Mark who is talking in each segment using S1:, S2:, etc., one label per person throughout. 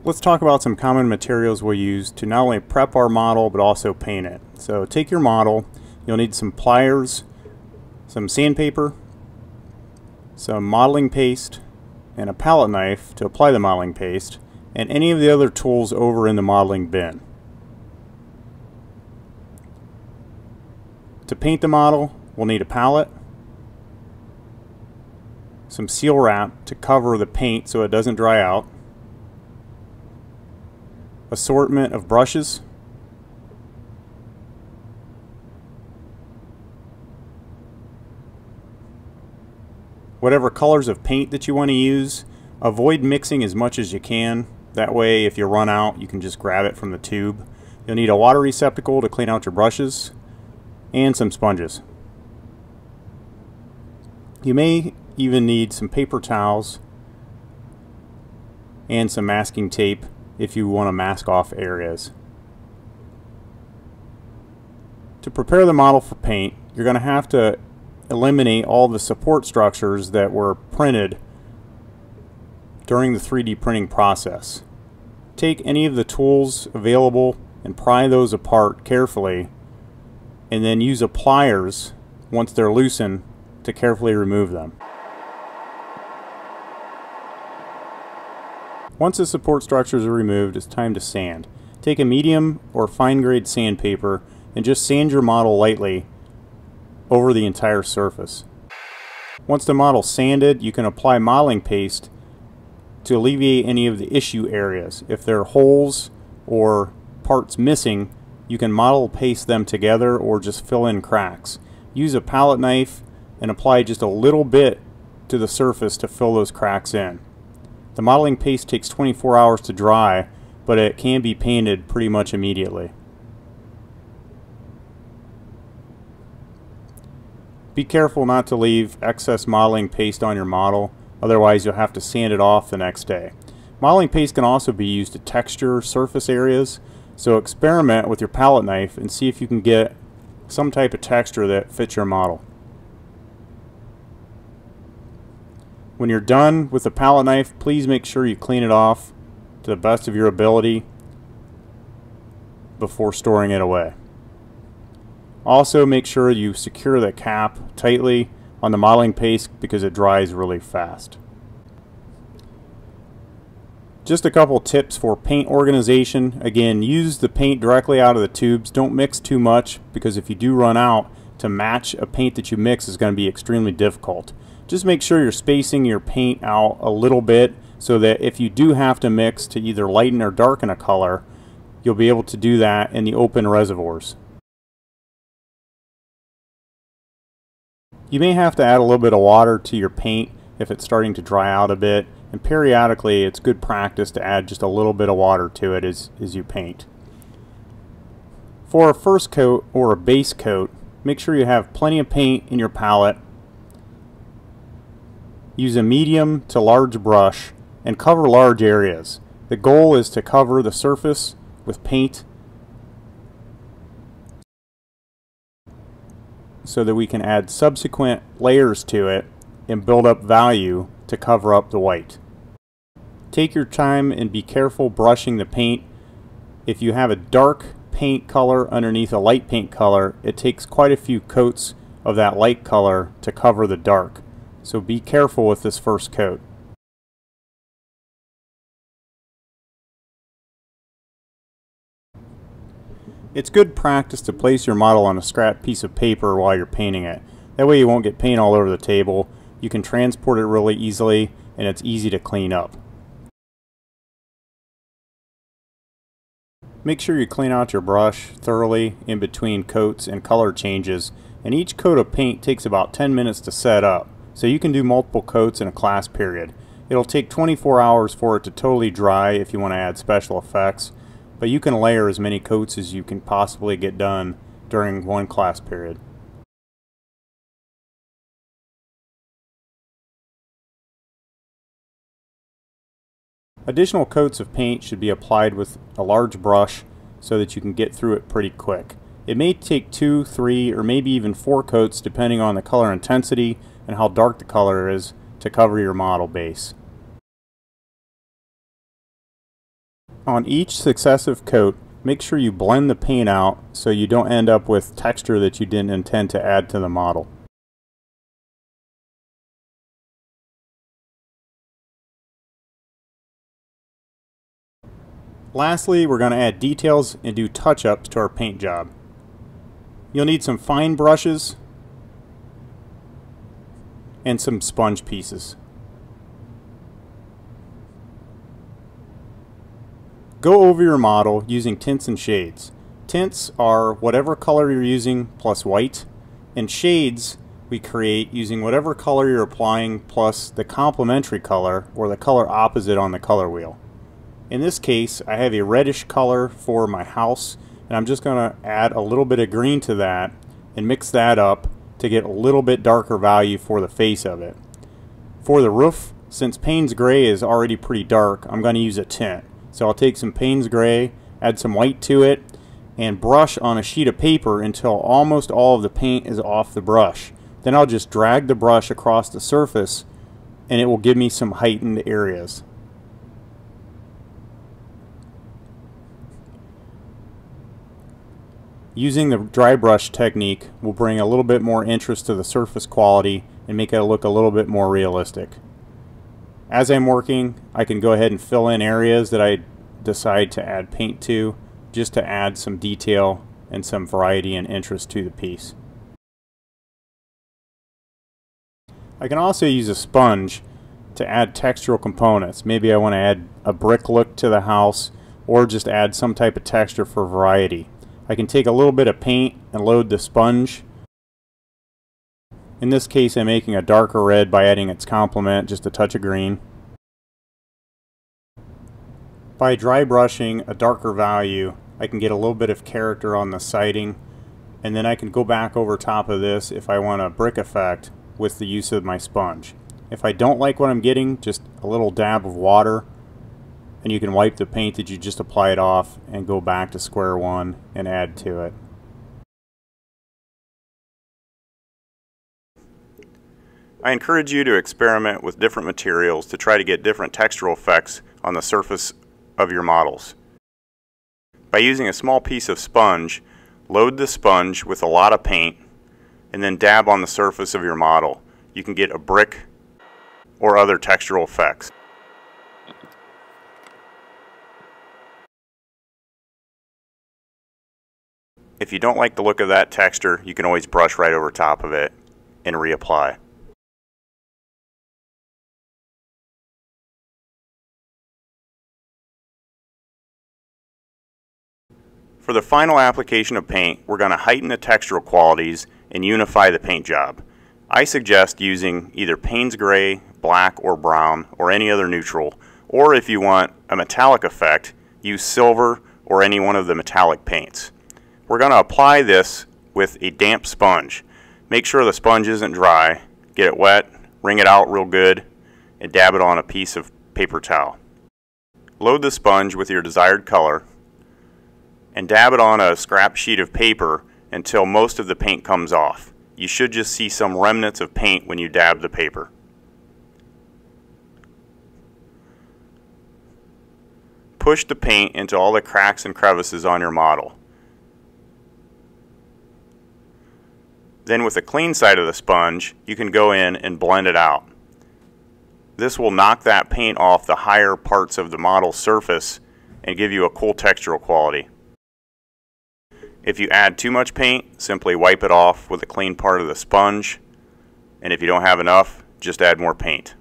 S1: Let's talk about some common materials we'll use to not only prep our model but also paint it. So take your model, you'll need some pliers, some sandpaper, some modeling paste, and a palette knife to apply the modeling paste, and any of the other tools over in the modeling bin. To paint the model, we'll need a palette, some seal wrap to cover the paint so it doesn't dry out, assortment of brushes, whatever colors of paint that you want to use. Avoid mixing as much as you can. That way if you run out you can just grab it from the tube. You'll need a water receptacle to clean out your brushes and some sponges. You may even need some paper towels and some masking tape if you want to mask off areas. To prepare the model for paint, you're going to have to eliminate all the support structures that were printed during the 3D printing process. Take any of the tools available and pry those apart carefully, and then use a pliers once they're loosened to carefully remove them. Once the support structures are removed, it's time to sand. Take a medium or fine grade sandpaper and just sand your model lightly over the entire surface. Once the model is sanded, you can apply modeling paste to alleviate any of the issue areas. If there are holes or parts missing, you can model paste them together or just fill in cracks. Use a palette knife and apply just a little bit to the surface to fill those cracks in. The modeling paste takes 24 hours to dry, but it can be painted pretty much immediately. Be careful not to leave excess modeling paste on your model, otherwise you'll have to sand it off the next day. Modeling paste can also be used to texture surface areas, so experiment with your palette knife and see if you can get some type of texture that fits your model. When you're done with the palette knife, please make sure you clean it off to the best of your ability before storing it away. Also, make sure you secure the cap tightly on the modeling paste because it dries really fast. Just a couple tips for paint organization. Again, use the paint directly out of the tubes. Don't mix too much, because if you do run out, to match a paint that you mix is going to be extremely difficult. Just make sure you're spacing your paint out a little bit so that if you do have to mix to either lighten or darken a color, you'll be able to do that in the open reservoirs. You may have to add a little bit of water to your paint if it's starting to dry out a bit, and periodically it's good practice to add just a little bit of water to it as you paint. For a first coat or a base coat, make sure you have plenty of paint in your palette. Use a medium to large brush and cover large areas. The goal is to cover the surface with paint so that we can add subsequent layers to it and build up value to cover up the white. Take your time and be careful brushing the paint. If you have a dark paint color underneath a light paint color, it takes quite a few coats of that light color to cover the dark. So be careful with this first coat. It's good practice to place your model on a scrap piece of paper while you're painting it. That way you won't get paint all over the table. You can transport it really easily, and it's easy to clean up. Make sure you clean out your brush thoroughly in between coats and color changes, and each coat of paint takes about 10 minutes to set up. So you can do multiple coats in a class period. It'll take 24 hours for it to totally dry if you want to add special effects, but you can layer as many coats as you can possibly get done during one class period. Additional coats of paint should be applied with a large brush so that you can get through it pretty quick. It may take 2, 3, or maybe even 4 coats depending on the color intensity and how dark the color is to cover your model base. On each successive coat, make sure you blend the paint out so you don't end up with texture that you didn't intend to add to the model. Lastly, we're going to add details and do touch-ups to our paint job. You'll need some fine brushes and some sponge pieces. Go over your model using tints and shades. Tints are whatever color you're using plus white, and shades we create using whatever color you're applying plus the complementary color or the color opposite on the color wheel. In this case, I have a reddish color for my house, and I'm just going to add a little bit of green to that and mix that up to get a little bit darker value for the face of it. For the roof, since Payne's Gray is already pretty dark, I'm going to use a tint. So I'll take some Payne's Gray, add some white to it, and brush on a sheet of paper until almost all of the paint is off the brush. Then I'll just drag the brush across the surface and it will give me some heightened areas. Using the dry brush technique will bring a little bit more interest to the surface quality and make it look a little bit more realistic. As I'm working, I can go ahead and fill in areas that I decide to add paint to, just to add some detail and some variety and interest to the piece. I can also use a sponge to add textural components. Maybe I want to add a brick look to the house or just add some type of texture for variety. I can take a little bit of paint and load the sponge. In this case, I'm making a darker red by adding its complement, just a touch of green. By dry brushing a darker value, I can get a little bit of character on the siding, and then I can go back over top of this if I want a brick effect with the use of my sponge. If I don't like what I'm getting, just a little dab of water, and you can wipe the paint that you just applied off and go back to square one and add to it. I encourage you to experiment with different materials to try to get different textural effects on the surface of your models. By using a small piece of sponge, load the sponge with a lot of paint and then dab on the surface of your model. You can get a brick or other textural effects. If you don't like the look of that texture, you can always brush right over top of it and reapply. For the final application of paint, we're going to heighten the textural qualities and unify the paint job. I suggest using either Payne's Gray, black, or brown, or any other neutral, or if you want a metallic effect, use silver or any one of the metallic paints. We're going to apply this with a damp sponge. Make sure the sponge isn't dry, get it wet, wring it out real good, and dab it on a piece of paper towel. Load the sponge with your desired color and dab it on a scrap sheet of paper until most of the paint comes off. You should just see some remnants of paint when you dab the paper. Push the paint into all the cracks and crevices on your model. Then with the clean side of the sponge, you can go in and blend it out. This will knock that paint off the higher parts of the model surface and give you a cool textural quality. If you add too much paint, simply wipe it off with a clean part of the sponge, and if you don't have enough, just add more paint.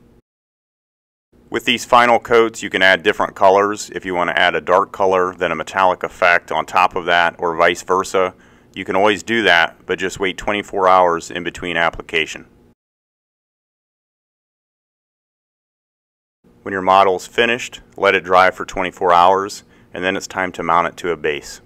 S1: With these final coats, you can add different colors. If you want to add a dark color, then a metallic effect on top of that, or vice versa. You can always do that, but just wait 24 hours in between application. When your model is finished, let it dry for 24 hours, and then it's time to mount it to a base.